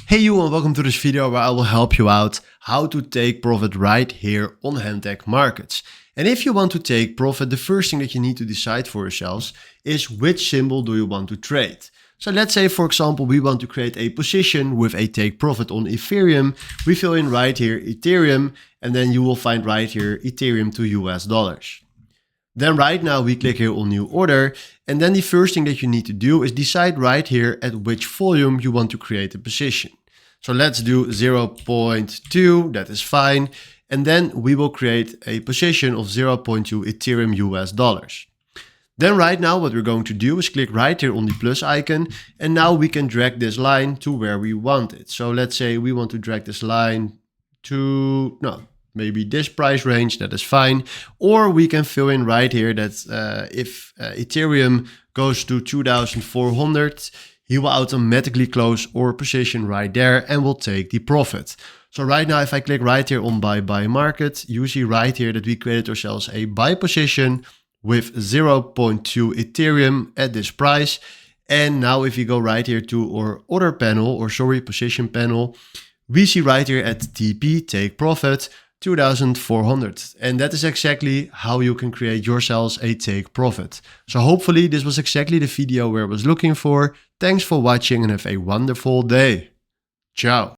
Hey you, and welcome to this video where I will help you out how to take profit right here on Hantec Markets. And if you want to take profit, the first thing that you need to decide for yourselves is which symbol do you want to trade. So let's say, for example, we want to create a position with a take profit on Ethereum. We fill in right here Ethereum, and then you will find right here Ethereum to US dollars. Then right now we click here on new order, and then the first thing that you need to do is decide right here at which volume you want to create a position. So let's do 0.2, that is fine. And then we will create a position of 0.2 Ethereum US dollars. Then right now what we're going to do is click right here on the plus icon, and now we can drag this line to where we want it. So let's say we want to drag this line to, maybe this price range, that is fine. Or we can fill in right here that if Ethereum goes to 2,400, he will automatically close our position right there and will take the profit. So right now, if I click right here on buy market, you see right here that we created ourselves a buy position with 0.2 Ethereum at this price. And now if you go right here to our other panel, position panel, we see right here at TP, take profit, 2,400. And that is exactly how you can create yourselves a take profit. So hopefully this was exactly the video where I was looking for. Thanks for watching and have a wonderful day. Ciao.